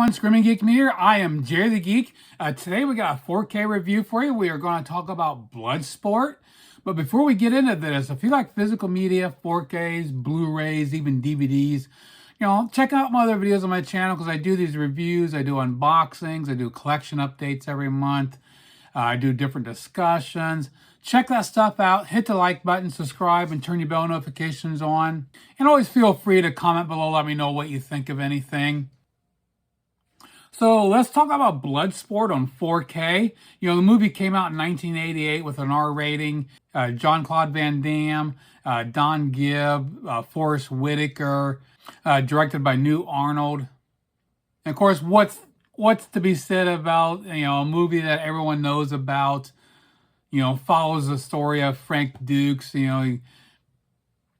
everyone, Screaming Geek Me here. I am Jerry the Geek. Today we got a 4K review for you. We are going to talk about Bloodsport. But before we get into this, if you like physical media, 4Ks, Blu-rays, even DVDs, check out my other videos on my channel because I do these reviews, I do unboxings, I do collection updates every month. I do different discussions. Check that stuff out. Hit the like button, subscribe, and turn your bell notifications on. And always feel free to comment below. Let me know what you think of anything. So let's talk about Bloodsport on 4K. The movie came out in 1988 with an R rating. Jean-Claude Van Damme, Don Gibb, Forrest Whitaker, directed by New Arnold. And of course, what's to be said about a movie that everyone knows about? Follows the story of Frank Dukes. He's an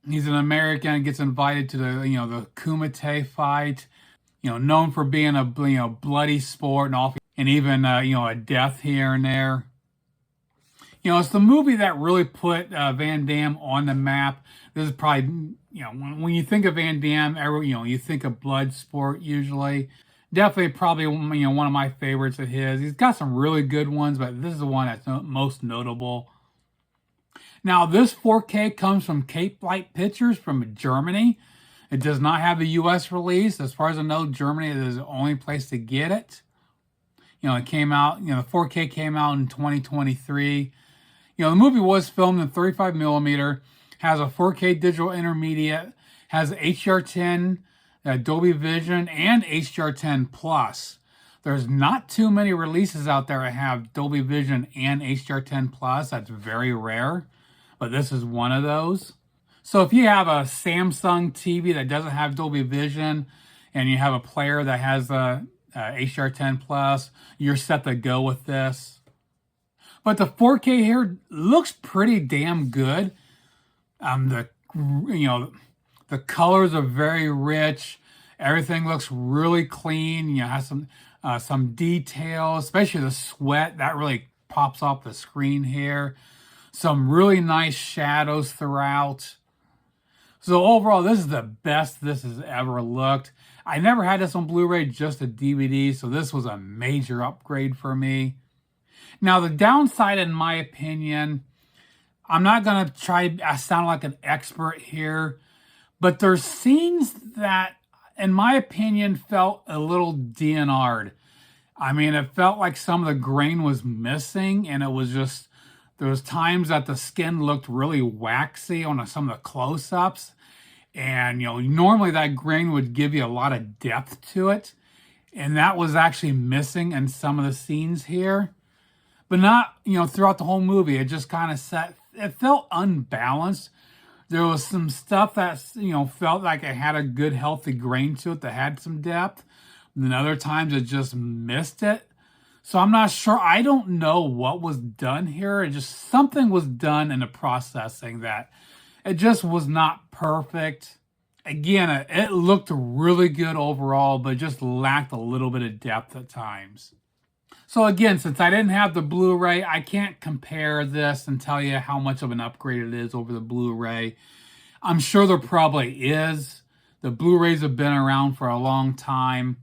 American, gets invited to the Kumite fight. Known for being a bloody sport and even a death here and there. It's the movie that really put Van Damme on the map. This is probably when you think of Van Damme, you think of Bloodsport usually. Definitely probably one of my favorites of his. He's got some really good ones, but this is the one that's most notable. Now this 4K comes from Cepelight Pictures from Germany. It does not have a U.S. release. As far as I know, Germany is the only place to get it. It came out, the 4K came out in 2023. The movie was filmed in 35 millimeter, has a 4K digital intermediate, has HDR10, Dolby Vision, and HDR10 Plus. There's not too many releases out there that have Dolby Vision and HDR10 Plus. That's very rare, but this is one of those. So if you have a Samsung TV that doesn't have Dolby Vision and you have a player that has a HDR10 Plus, you're set to go with this. But the 4K here looks pretty damn good. The colors are very rich. Everything looks really clean. Has some detail, especially the sweat that really pops off the screen here. Some really nice shadows throughout. So overall, this is the best this has ever looked. I never had this on Blu-ray, just a DVD, so this was a major upgrade for me. Now, the downside, in my opinion, I'm not going to try to sound like an expert here, but there's scenes that, in my opinion, felt a little DNR'd. I mean, it felt like some of the grain was missing, and it was just, there was times that the skin looked really waxy on some of the close-ups. And, normally that grain would give you a lot of depth to it. And that was actually missing in some of the scenes here. But not, throughout the whole movie. It just kind of it felt unbalanced. There was some stuff that, felt like it had a good, healthy grain to it that had some depth. And then other times it just missed it. So I'm not sure. I don't know what was done here. It just, something was done in the processing that it just was not perfect. Again, it looked really good overall, but just lacked a little bit of depth at times. So again, since I didn't have the Blu-ray, I can't compare this and tell you how much of an upgrade it is over the Blu-ray. I'm sure there probably is. The Blu-rays have been around for a long time.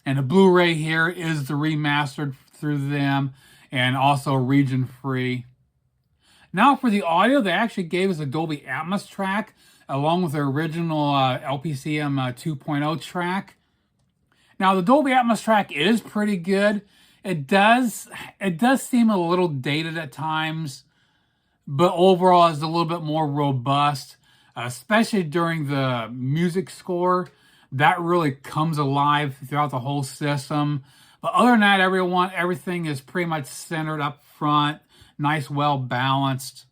And the Blu-ray here is the remastered through them and also region-free. Now for the audio, they actually gave us a Dolby Atmos track along with their original LPCM 2.0 track. Now the Dolby Atmos track is pretty good. It does seem a little dated at times, but overall is a little bit more robust, especially during the music score. That really comes alive throughout the whole system. But other than that, everything is pretty much centered up front. Nice, well balanced,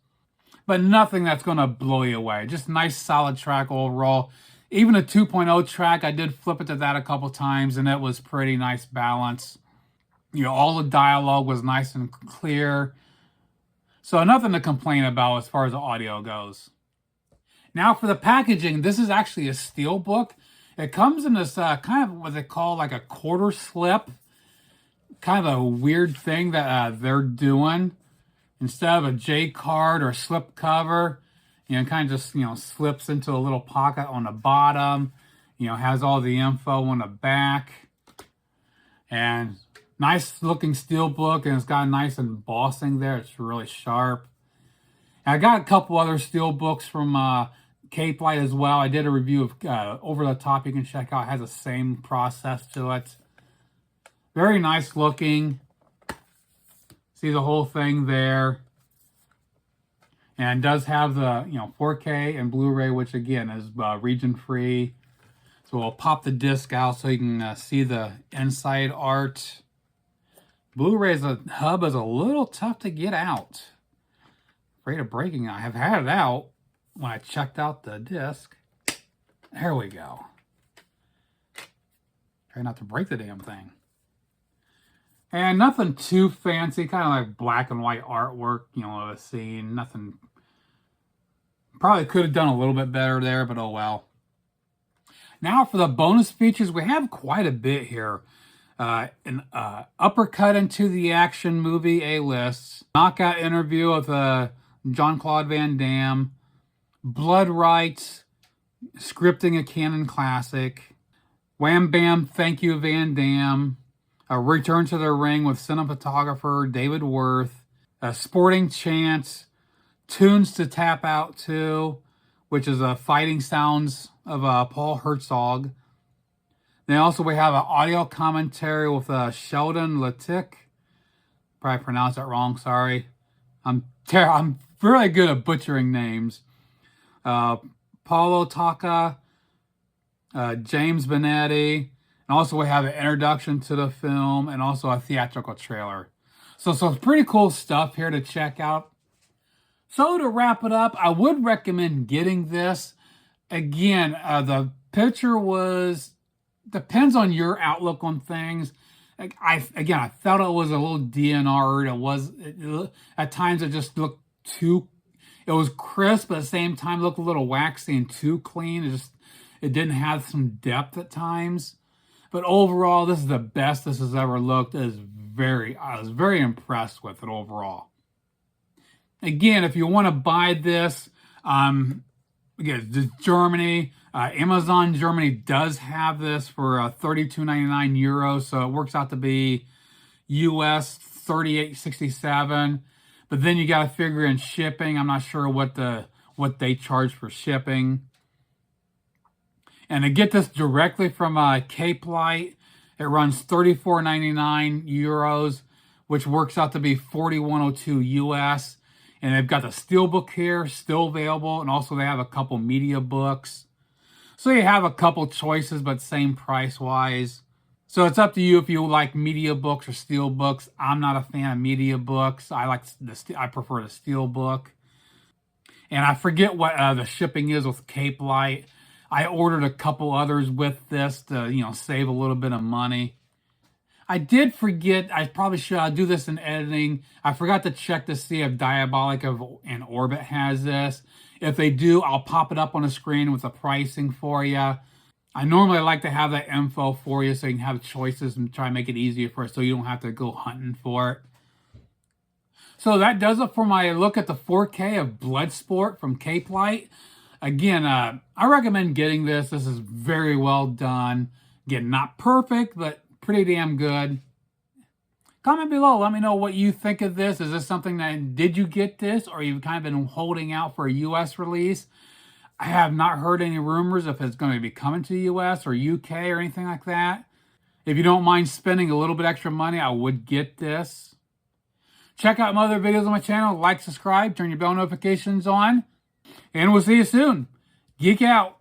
but nothing that's going to blow you away. Just nice, solid track overall. Even a 2.0 track, I did flip it to that a couple times, and it was pretty nice balance. All the dialogue was nice and clear. So nothing to complain about as far as the audio goes. Now for the packaging, this is actually a steel book. It comes in this kind of what they call like a quarter slip. Kind of a weird thing that they're doing. Instead of a J card or slip cover, kind of just, slips into a little pocket on the bottom. Has all the info on the back. And nice looking steel book, and it's got a nice embossing there. It's really sharp. And I got a couple other steel books from Cepelight as well. I did a review of Over the Top. You can check out. It has the same process to it. Very nice looking. See the whole thing there. And it does have the 4K and Blu-ray, which again is region free. So we'll pop the disc out so you can see the inside art. Blu-ray's hub is a little tough to get out. Afraid of breaking it. I have had it out when I checked out the disc. There we go. Try not to break the damn thing. And nothing too fancy, kind of like black and white artwork, of a scene. Nothing. Probably could have done a little bit better there, but oh well. Now for the bonus features, we have quite a bit here. An uppercut into the action movie A-list, knockout interview with Jean-Claude Van Damme, Blood Rights, scripting a canon classic, Wham Bam Thank You Van Damme, a return to the ring with cinematographer David Worth, a Sporting Chance, Tunes to Tap Out To, which is a fighting sounds of Paul Herzog. Then also we have an audio commentary with Sheldon Letic. Probably pronounced that wrong, sorry. I'm really good at butchering names. Paulo Taka, James Benetti, and also we have an introduction to the film and also a theatrical trailer. So pretty cool stuff here to check out. So to wrap it up, I would recommend getting this. Again, the picture depends on your outlook on things. I felt it was a little DNR'd. At times it just looked it was crisp, but at the same time looked a little waxy and too clean. It didn't have some depth at times. But overall, this is the best this has ever looked. I was very impressed with it overall. Again, if you want to buy this, again, Germany, Amazon Germany does have this for €32.99 euros, so it works out to be US $38.67. But then you got to figure in shipping. I'm not sure what they charge for shipping. And to get this directly from Cepelight, it runs €34.99 euros, which works out to be $41.02 US. And they've got the steelbook here, still available, and also they have a couple media books. So you have a couple choices, but same price-wise. So it's up to you if you like media books or steel books. I'm not a fan of media books. I prefer the steel book. And I forget what the shipping is with Cepelight. I ordered a couple others with this to save a little bit of money. I did forget, I probably should, I'll do this in editing. I forgot to check to see if Diabolic and Orbit has this. If they do, I'll pop it up on the screen with the pricing for you. I normally like to have that info for you so you can have choices and try to make it easier for us so you don't have to go hunting for it. So that does it for my look at the 4K of Bloodsport from Cepelight. Again, I recommend getting this. This is very well done. Again, not perfect, but pretty damn good. Comment below. Let me know what you think of this. Is this something did you get this, or you've kind of been holding out for a US release? I have not heard any rumors if it's going to be coming to the US or UK or anything like that. If you don't mind spending a little bit extra money, I would get this. Check out my other videos on my channel. Like, subscribe, turn your bell notifications on. And we'll see you soon. Geek out.